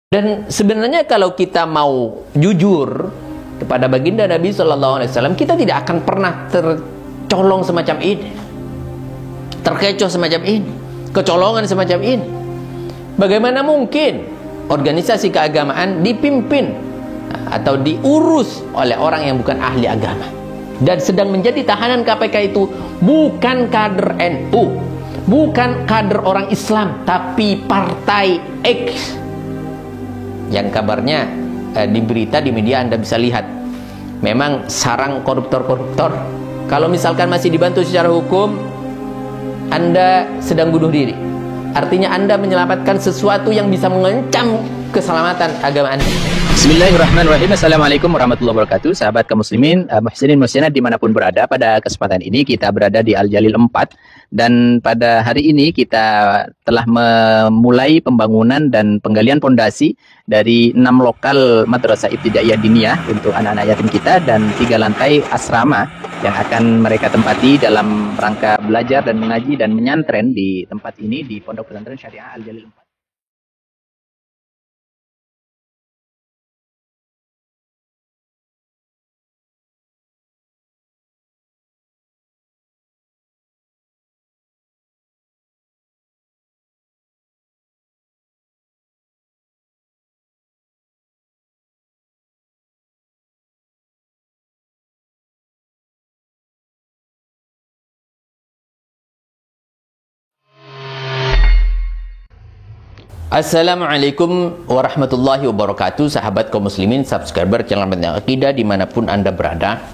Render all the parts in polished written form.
Dan sebenarnya kalau kita mau jujur kepada baginda Nabi SAW, kita tidak akan pernah tercolong semacam ini, terkecoh semacam ini, kecolongan semacam ini. Bagaimana mungkin organisasi keagamaan dipimpin atau diurus oleh orang yang bukan ahli agama? Dan sedang menjadi tahanan KPK itu bukan kader NU, bukan kader orang Islam, tapi partai X. Yang kabarnya di berita, di media Anda bisa lihat, memang sarang koruptor-koruptor. Kalau misalkan masih dibantu secara hukum, Anda sedang bunuh diri. Artinya Anda menyelamatkan sesuatu yang bisa mengancam keselamatan agama Anda. Bismillahirrahmanirrahim. Assalamualaikum warahmatullahi wabarakatuh. Sahabat kaum muslimin, muhsinin muslimat dimanapun berada. Pada kesempatan ini kita berada di Al-Jalil 4. Dan pada hari ini kita telah memulai pembangunan dan penggalian pondasi dari 6 lokal madrasah ibtidaiyah diniyah untuk anak-anak yatim kita, dan 3 lantai asrama yang akan mereka tempati dalam rangka belajar dan mengaji dan menyantren di tempat ini, di Pondok Pesantren Syariah Al-Jalil 4. Assalamualaikum warahmatullahi wabarakatuh. Sahabat kaum muslimin, subscriber channel Benteng Akidah dimanapun Anda berada.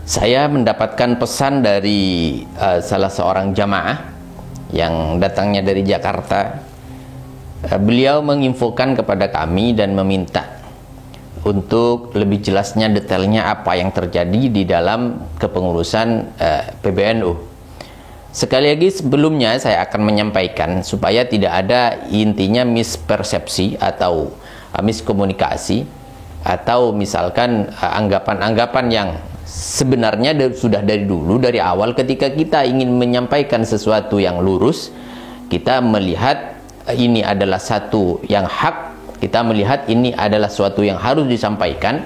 Saya mendapatkan pesan dari salah seorang jamaah yang datangnya dari Jakarta. Beliau menginfokan kepada kami dan meminta untuk lebih jelasnya, detailnya apa yang terjadi di dalam kepengurusan PBNU. Sekali lagi sebelumnya saya akan menyampaikan supaya tidak ada intinya mispersepsi atau miskomunikasi, atau misalkan anggapan-anggapan yang sebenarnya sudah dari dulu, dari awal ketika kita ingin menyampaikan sesuatu yang lurus, kita melihat ini adalah satu yang hak, kita melihat ini adalah sesuatu yang harus disampaikan.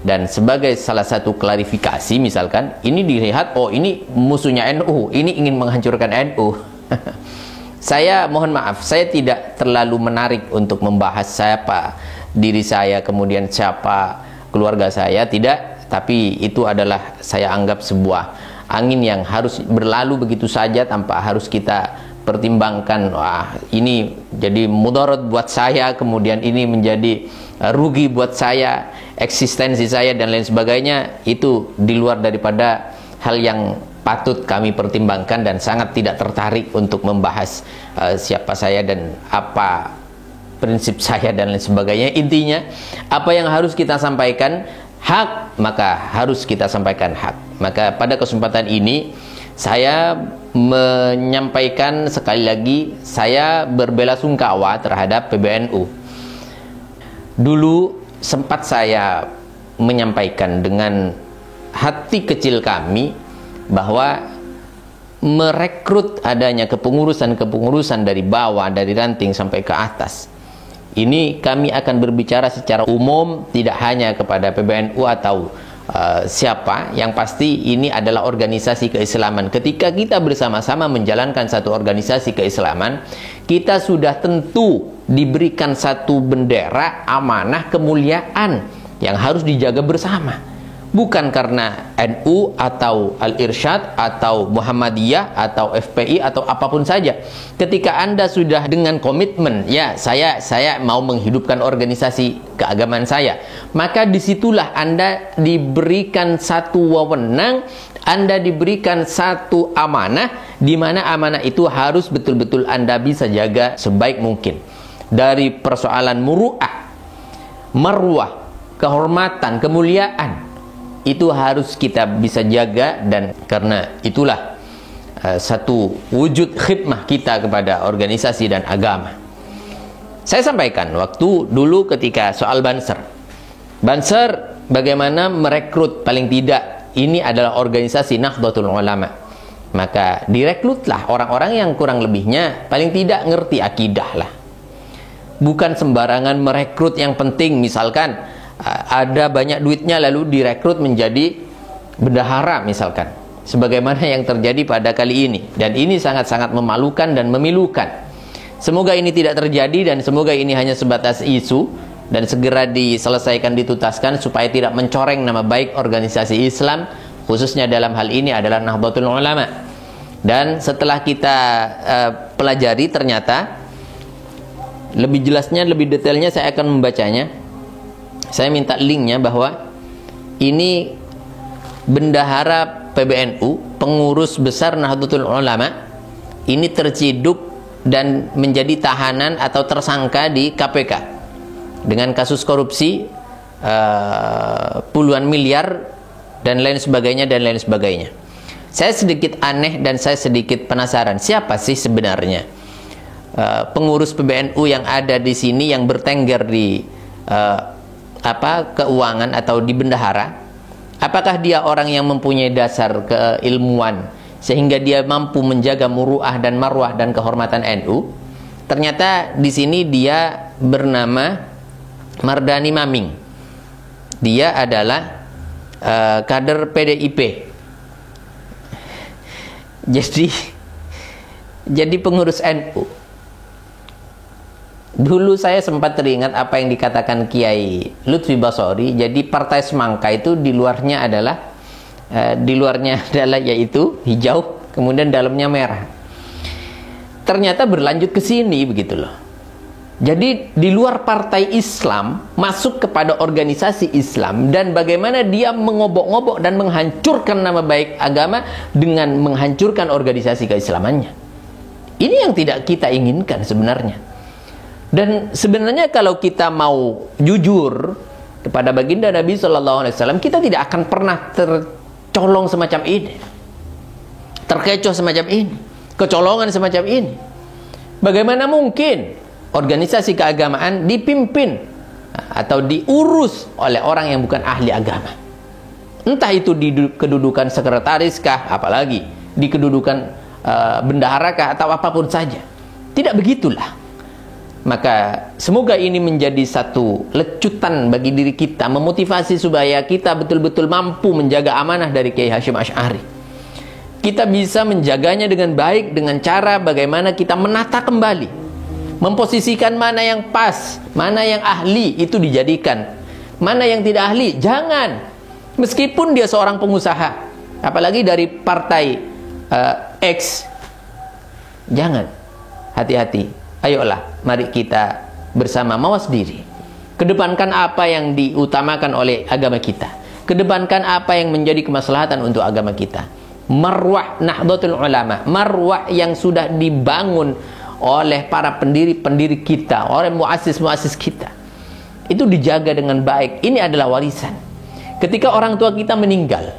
Dan sebagai salah satu klarifikasi, misalkan ini dilihat, oh ini musuhnya NU, ini ingin menghancurkan NU. Saya mohon maaf, saya tidak terlalu menarik untuk membahas siapa diri saya, kemudian siapa keluarga saya, tidak. Tapi itu adalah saya anggap sebuah angin yang harus berlalu begitu saja tanpa harus kita pertimbangkan, wah ini jadi mudarat buat saya, kemudian ini menjadi rugi buat saya, eksistensi saya dan lain sebagainya. Itu di luar daripada hal yang patut kami pertimbangkan, dan sangat tidak tertarik untuk membahas siapa saya dan apa prinsip saya dan lain sebagainya. Intinya apa yang harus kita sampaikan hak, maka harus kita sampaikan hak. Maka pada kesempatan ini saya menyampaikan sekali lagi, saya berbelasungkawa terhadap PBNU. Dulu sempat saya menyampaikan dengan hati kecil kami bahwa merekrut adanya kepengurusan-kepengurusan dari bawah, dari ranting sampai ke atas, ini kami akan berbicara secara umum, tidak hanya kepada PBNU atau siapa. Yang pasti ini adalah organisasi keislaman. Ketika kita bersama-sama menjalankan satu organisasi keislaman, kita sudah tentu diberikan satu bendera, amanah, kemuliaan yang harus dijaga bersama. Bukan karena NU atau Al-Irsyad atau Muhammadiyah atau FPI atau apapun saja. Ketika Anda sudah dengan komitmen, ya saya mau menghidupkan organisasi keagamaan saya, maka disitulah Anda diberikan satu wewenang, Anda diberikan satu amanah, di mana amanah itu harus betul-betul Anda bisa jaga sebaik mungkin. Dari persoalan muru'ah, marwah, kehormatan, kemuliaan, itu harus kita bisa jaga. Dan karena itulah satu wujud khidmah kita kepada organisasi dan agama. Saya sampaikan waktu dulu ketika soal Banser, bagaimana merekrut, paling tidak ini adalah organisasi Nahdlatul Ulama, maka direkrutlah orang-orang yang kurang lebihnya paling tidak ngerti akidah lah. bukan sembarangan merekrut yang penting. Misalkan ada banyak duitnya lalu direkrut menjadi bendahara misalkan, sebagaimana yang terjadi pada kali ini, dan ini sangat-sangat memalukan dan memilukan. Semoga ini tidak terjadi dan semoga ini hanya sebatas isu dan segera diselesaikan, dituntaskan supaya tidak mencoreng nama baik organisasi Islam, khususnya dalam hal ini adalah Nahdlatul Ulama. Dan setelah kita pelajari, ternyata lebih jelasnya, lebih detailnya saya akan membacanya. Saya minta linknya bahwa ini bendahara PBNU, pengurus besar Nahdlatul Ulama, ini terciduk dan menjadi tahanan atau tersangka di KPK dengan kasus korupsi puluhan miliar dan lain sebagainya dan lain sebagainya. Saya sedikit aneh dan saya sedikit penasaran, siapa sih sebenarnya pengurus PBNU yang ada di sini yang bertengger di keuangan atau di bendahara? Apakah dia orang yang mempunyai dasar keilmuan sehingga dia mampu menjaga muruah dan marwah dan kehormatan NU? Ternyata di sini dia bernama Mardani Maming. Dia adalah kader PDIP. Jadi pengurus NU. Dulu saya sempat teringat apa yang dikatakan Kiai Lutfi Basori. Jadi partai semangka itu di luarnya adalah yaitu hijau, kemudian dalamnya merah. Ternyata berlanjut ke sini begitu loh. Jadi di luar partai Islam masuk kepada organisasi Islam, dan bagaimana dia mengobok-ngobok dan menghancurkan nama baik agama dengan menghancurkan organisasi keislamannya. Ini yang tidak kita inginkan sebenarnya. Dan sebenarnya kalau kita mau jujur kepada baginda Nabi SAW, kita tidak akan pernah tercolong semacam ini, terkecoh semacam ini, kecolongan semacam ini. Bagaimana mungkin organisasi keagamaan dipimpin atau diurus oleh orang yang bukan ahli agama? Entah itu di kedudukan sekretaris kah, apalagi di kedudukan bendahara kah, atau apapun saja. Tidak begitulah. Maka semoga ini menjadi satu lecutan bagi diri kita, memotivasi supaya kita betul-betul mampu menjaga amanah dari Kiai Hasyim Asy'ari. Kita bisa menjaganya dengan baik dengan cara bagaimana kita menata kembali, memposisikan mana yang pas, mana yang ahli itu dijadikan, mana yang tidak ahli jangan. Meskipun dia seorang pengusaha, apalagi dari partai X, jangan. Hati-hati. Ayolah, mari kita bersama mawas diri. Kedepankan apa yang diutamakan oleh agama kita. Kedepankan apa yang menjadi kemaslahatan untuk agama kita. Marwah Nahdlatul Ulama, marwah yang sudah dibangun oleh para pendiri-pendiri kita, oleh muassis-muassis kita, itu dijaga dengan baik. Ini adalah warisan. Ketika orang tua kita meninggal,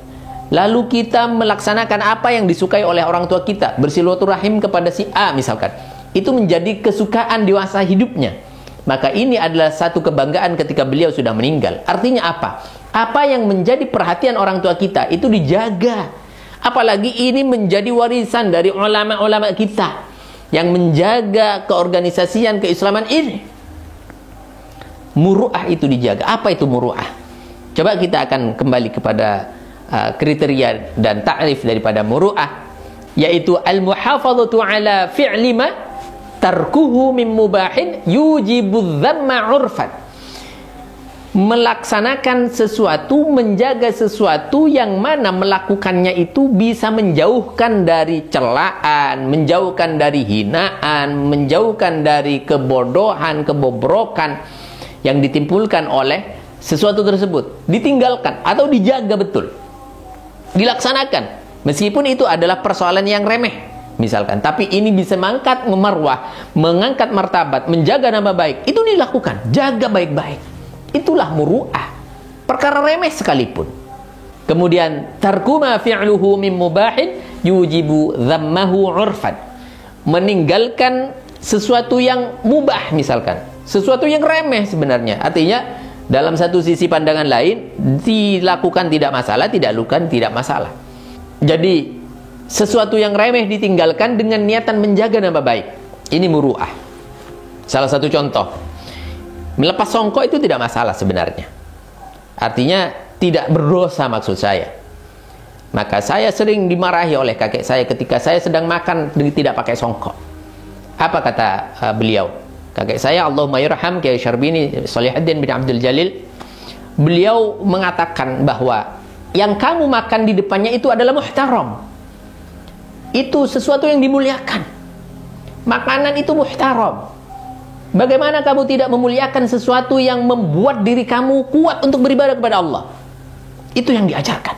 lalu kita melaksanakan apa yang disukai oleh orang tua kita, bersilaturahim kepada si A misalkan, itu menjadi kesukaan dewasa hidupnya, maka ini adalah satu kebanggaan ketika beliau sudah meninggal. Artinya apa? Apa yang menjadi perhatian orang tua kita itu dijaga. Apalagi ini menjadi warisan dari ulama-ulama kita yang menjaga keorganisasian keislaman ini. Muru'ah itu dijaga. Apa itu muru'ah? Coba kita akan kembali kepada kriteria dan ta'rif daripada muru'ah, yaitu al-muhafazatu ala fi'li ma tarkuhu min mubahin yujibu dhamma urfan. Melaksanakan sesuatu, menjaga sesuatu yang mana melakukannya itu bisa menjauhkan dari celaan, menjauhkan dari hinaan, menjauhkan dari kebodohan, kebobrokan yang ditimbulkan oleh sesuatu tersebut. Ditinggalkan atau dijaga betul, dilaksanakan meskipun itu adalah persoalan yang remeh misalkan, tapi ini bisa mengangkat marwah, mengangkat martabat, menjaga nama baik. Itu dilakukan, jaga baik-baik. Itulah muru'ah, perkara remeh sekalipun. Kemudian tarkuma fi'luhu min mubahin yujibu dhammahu urfan. Meninggalkan sesuatu yang mubah misalkan, sesuatu yang remeh sebenarnya. Artinya dalam satu sisi pandangan lain dilakukan tidak masalah, tidak lakukan tidak masalah. Jadi sesuatu yang remeh ditinggalkan dengan niatan menjaga nama baik. Ini muru'ah. Salah satu contoh, Melepas songkok itu tidak masalah sebenarnya. Artinya tidak berdosa maksud saya. Maka saya sering dimarahi oleh kakek saya ketika saya sedang makan tidak pakai songkok. Apa kata beliau? Kakek saya, Allahumma yarham Kiai Syarbini Shalihuddin bin Abdul Jalil. Beliau mengatakan bahwa yang kamu makan di depannya itu adalah muhtaram. Itu sesuatu yang dimuliakan. Makanan itu muhtaram. Bagaimana kamu tidak memuliakan sesuatu yang membuat diri kamu kuat untuk beribadah kepada Allah? Itu yang diajarkan.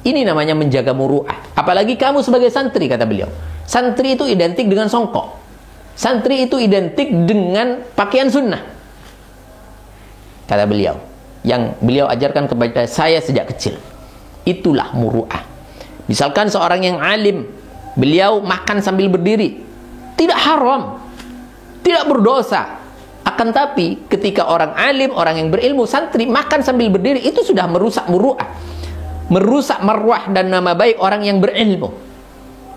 Ini namanya menjaga muru'ah. Apalagi kamu sebagai santri, kata beliau. Santri itu identik dengan songkok. Santri itu identik dengan pakaian sunnah. Kata beliau. Yang beliau ajarkan kepada saya sejak kecil. Itulah muru'ah. Misalkan seorang yang alim, beliau makan sambil berdiri. Tidak haram. Tidak berdosa. Akan tapi ketika orang alim, orang yang berilmu, santri makan sambil berdiri, itu sudah merusak muru'ah, merusak marwah dan nama baik orang yang berilmu.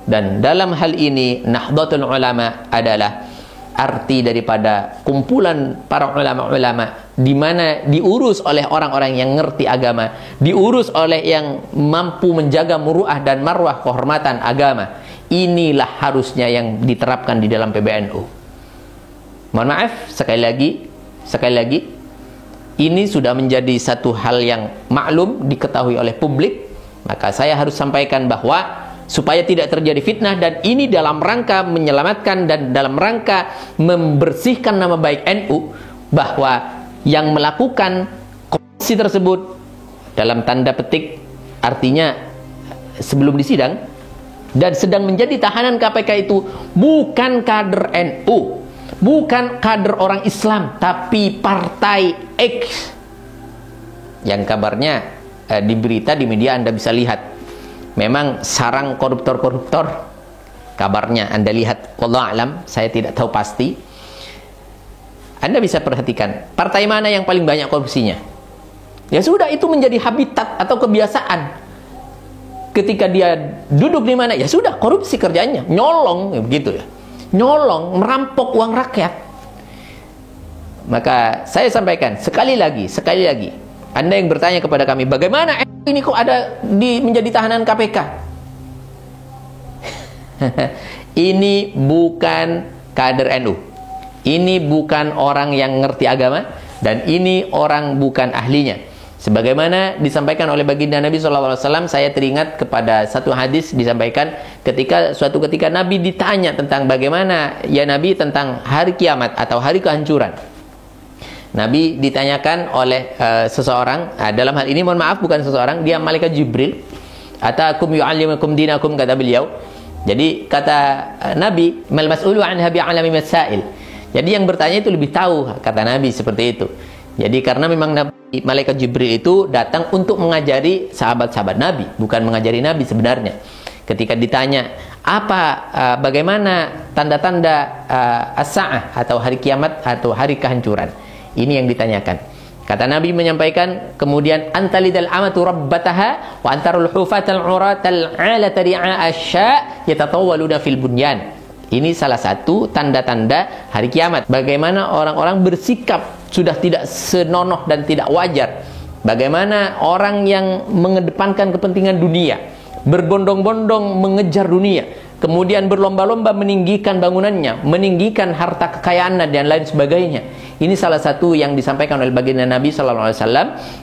Dan dalam hal ini Nahdlatul Ulama adalah arti daripada kumpulan para ulama-ulama di mana diurus oleh orang-orang yang ngerti agama, diurus oleh yang mampu menjaga muru'ah dan marwah kehormatan agama. Inilah harusnya yang diterapkan di dalam PBNU. Mohon maaf, sekali lagi, ini sudah menjadi satu hal yang maklum, diketahui oleh publik. Maka saya harus sampaikan bahwa supaya tidak terjadi fitnah, dan ini dalam rangka menyelamatkan dan dalam rangka membersihkan nama baik NU, bahwa yang melakukan korupsi tersebut dalam tanda petik, artinya sebelum disidang dan sedang menjadi tahanan KPK itu bukan kader NU, bukan kader orang Islam, tapi partai X. Yang kabarnya di berita, di media Anda bisa lihat, memang sarang koruptor-koruptor. Kabarnya Anda lihat, wallahu alam, saya tidak tahu pasti. Anda bisa perhatikan, partai mana yang paling banyak korupsinya. Ya sudah, itu menjadi habitat atau kebiasaan. Ketika dia duduk di mana, ya sudah, korupsi kerjanya, nyolong, begitu ya. Nyolong, merampok uang rakyat. Maka saya sampaikan sekali lagi, Anda yang bertanya kepada kami, bagaimana ini kok ada menjadi tahanan KPK? Ini bukan kader NU. Ini bukan orang yang ngerti agama, dan ini orang bukan ahlinya. Sebagaimana disampaikan oleh baginda Nabi SAW, saya teringat kepada satu hadis disampaikan suatu ketika Nabi ditanya tentang bagaimana ya Nabi tentang hari kiamat atau hari kehancuran. Nabi ditanyakan oleh seseorang, dalam hal ini mohon maaf bukan seseorang, dia malaikat Jibril. Atakum yu'allimukum dinakum, kata beliau. Jadi kata Nabi, mal mas'ulu anha bi'alami masail. Jadi yang bertanya itu lebih tahu, kata Nabi seperti itu. Jadi karena memang malaikat Jibril itu datang untuk mengajari sahabat-sahabat Nabi, bukan mengajari Nabi sebenarnya. Ketika ditanya bagaimana tanda-tanda as-sa'ah atau hari kiamat atau hari kehancuran, ini yang ditanyakan. Kata Nabi menyampaikan, kemudian antalidal amatu rabbataha wa antarul hufatal uratal alata ri'a asya yatatawwaluna fil bunyan. Ini salah satu tanda-tanda hari kiamat. Bagaimana orang-orang bersikap sudah tidak senonoh dan tidak wajar. Bagaimana orang yang mengedepankan kepentingan dunia, berbondong-bondong mengejar dunia, kemudian berlomba-lomba meninggikan bangunannya, meninggikan harta kekayaannya dan lain sebagainya. Ini salah satu yang disampaikan oleh baginda Nabi SAW,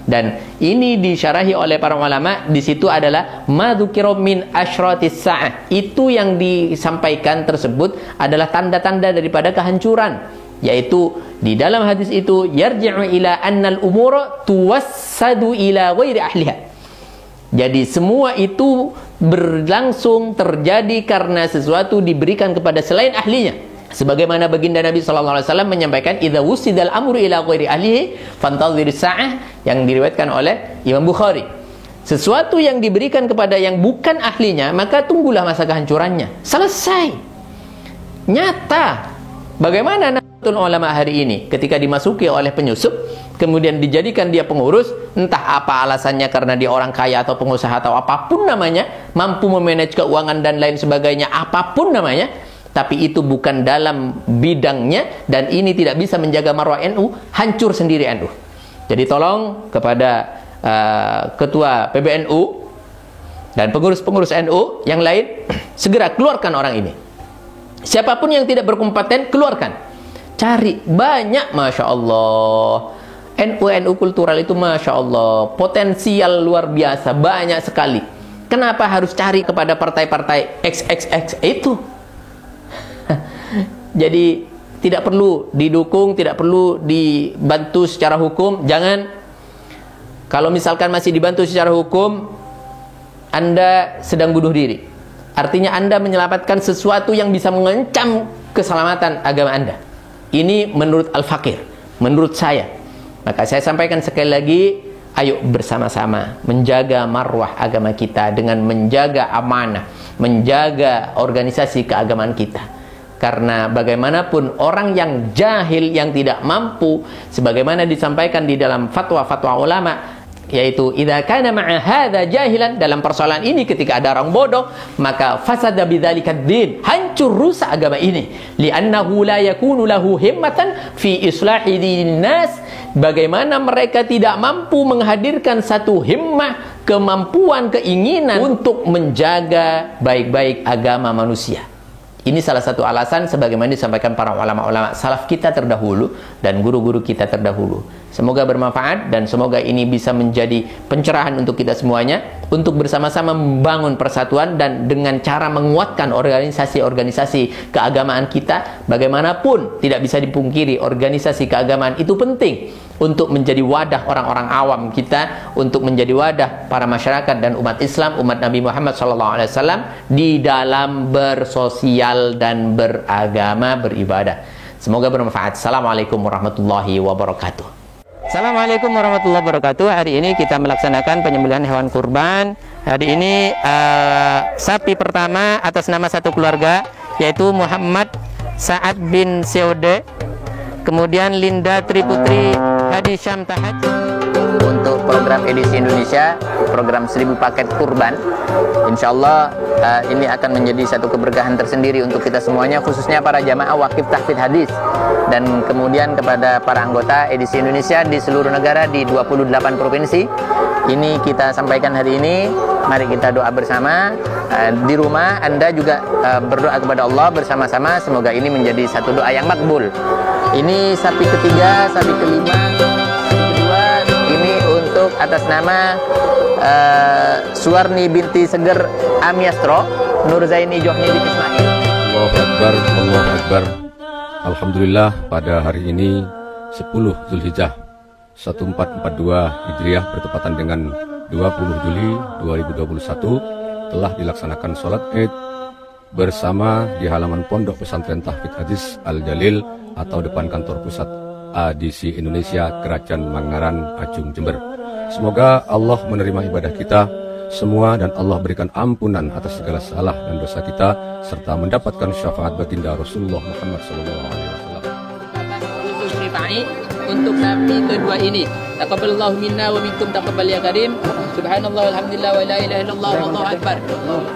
dan ini disyarahi oleh para ulama. Di situ adalah madzukira min asyratis sa'ah. Itu yang disampaikan tersebut adalah tanda-tanda daripada kehancuran, yaitu di dalam hadis itu yarji'u ila annal umura tuwassadu ila ghairi ahliha. Jadi semua itu berlangsung terjadi karena sesuatu diberikan kepada selain ahlinya. Sebagaimana baginda Nabi SAW menyampaikan, idza wusidal amru ila ghairi ahlihi fantadhiris sa'ah, yang diriwayatkan oleh Imam Bukhari. Sesuatu yang diberikan kepada yang bukan ahlinya, maka tunggulah masa kehancurannya. Selesai. Nyata. Bagaimana Nahdlatul Ulama hari ini ketika dimasuki oleh penyusup, kemudian dijadikan dia pengurus, entah apa alasannya, karena dia orang kaya atau pengusaha atau apapun namanya, mampu memanage keuangan dan lain sebagainya, apapun namanya, tapi itu bukan dalam bidangnya, dan ini tidak bisa menjaga marwah NU, hancur sendiri NU. Jadi tolong kepada ketua PBNU dan pengurus-pengurus NU yang lain, segera keluarkan orang ini. Siapapun yang tidak berkompeten, keluarkan. Cari banyak, Masya Allah. NU kultural itu Masya Allah, potensial luar biasa, banyak sekali. Kenapa harus cari kepada partai-partai XXX itu? Jadi tidak perlu didukung, tidak perlu dibantu secara hukum. Jangan. Kalau misalkan masih dibantu secara hukum, Anda sedang bunuh diri. Artinya Anda menyelamatkan sesuatu yang bisa mengancam keselamatan agama Anda. Ini menurut Al-Fakir, menurut saya. Maka saya sampaikan sekali lagi, ayo bersama-sama menjaga marwah agama kita dengan menjaga amanah, menjaga organisasi keagamaan kita. Karena bagaimanapun orang yang jahil, yang tidak mampu, sebagaimana disampaikan di dalam fatwa-fatwa ulama, yaitu idza kana ma'a hadza jahilan, dalam persoalan ini ketika ada orang bodoh, maka fasada bidzalika ad-din, hancur rusak agama ini, li'annahu la yakunu lahu himmatan fi islahi dinin nas. Bagaimana mereka tidak mampu menghadirkan satu himmah, kemampuan, keinginan untuk menjaga baik-baik agama manusia. Ini salah satu alasan sebagaimana disampaikan para ulama-ulama salaf kita terdahulu dan guru-guru kita terdahulu. Semoga bermanfaat dan semoga ini bisa menjadi pencerahan untuk kita semuanya, untuk bersama-sama membangun persatuan dan dengan cara menguatkan organisasi-organisasi keagamaan kita. Bagaimanapun tidak bisa dipungkiri organisasi keagamaan itu penting untuk menjadi wadah orang-orang awam kita, untuk menjadi wadah para masyarakat dan umat Islam, umat Nabi Muhammad SAW di dalam bersosial dan beragama, beribadah. Semoga bermanfaat. Assalamualaikum warahmatullahi wabarakatuh. Assalamualaikum warahmatullahi wabarakatuh. Hari ini kita melaksanakan penyembelihan hewan kurban. Hari ini sapi pertama atas nama satu keluarga, yaitu Muhammad Sa'ad bin Seode, kemudian Linda Triputri Hadi Syam Tahaj. Untuk program edisi Indonesia, program 1000 paket kurban, insya Allah ini akan menjadi satu keberkahan tersendiri untuk kita semuanya, khususnya para jamaah wakif tahfidz hadis, dan kemudian kepada para anggota edisi Indonesia di seluruh negara di 28 provinsi. Ini kita sampaikan hari ini. Mari kita doa bersama. Di rumah Anda juga berdoa kepada Allah bersama-sama, semoga ini menjadi satu doa yang makbul. Ini sapi ketiga, sapi kelima, sapi kedua. Ini untuk atas nama Suwarni binti Seger Amiastro, Nur Zaini Johni bin Ismail. Allahu Akbar, Allahu Akbar. Alhamdulillah, pada hari ini 10 Zulhijjah 1442 Hijriah bertepatan dengan 20 Juli 2021 telah dilaksanakan sholat Id bersama di halaman Pondok Pesantren Tahfidz Hadis Al-Jalil atau depan kantor pusat ADC Indonesia Kerajaan Mangaran, Ajung, Jember. Semoga Allah menerima ibadah kita semua dan Allah berikan ampunan atas segala salah dan dosa kita serta mendapatkan syafaat baginda Rasulullah Muhammad SAW. Untuk sapi kedua ini, taqabbalallahu minna wa minkum taqabbal ya karim. Subhanallah walhamdulillah wa la ilaha illallah wallahu akbar.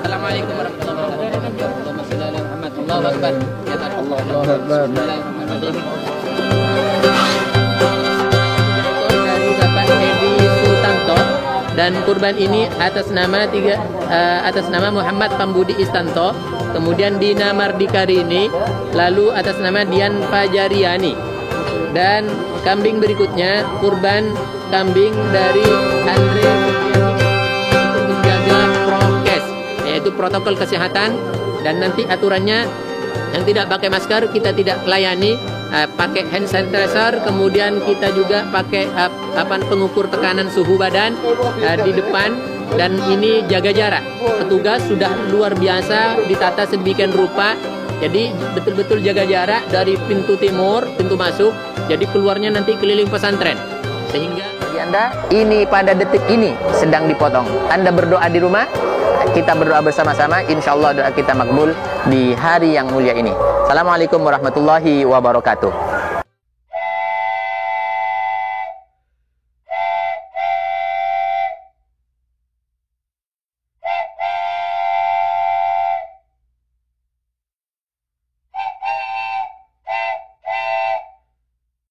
Assalamualaikum warahmatullahi wabarakatuh. Allahumma shalli ala Muhammad. Allahu akbar. Ya Allah, Allahu akbar. Bismillahirrahmanirrahim. Dari Bapak Edi Sultanto, dan kurban ini atas nama Muhammad Pambudi Istanto, kemudian Dina Mardikarini, lalu atas nama Dian Fajariani. Dan kambing berikutnya kurban kambing dari Andre untuk menjaga prokes, yaitu protokol kesehatan, dan nanti aturannya yang tidak pakai masker kita tidak layani, pakai hand sanitizer, kemudian kita juga pakai pengukur tekanan suhu badan di depan, dan ini jaga jarak. Petugas sudah luar biasa ditata sedemikian rupa, jadi betul-betul jaga jarak dari pintu timur, pintu masuk, jadi keluarnya nanti keliling pesantren. Sehingga bagi Anda, ini pada detik ini sedang dipotong. Anda berdoa di rumah, kita berdoa bersama-sama, insya Allah doa kita makbul di hari yang mulia ini. Assalamualaikum warahmatullahi wabarakatuh.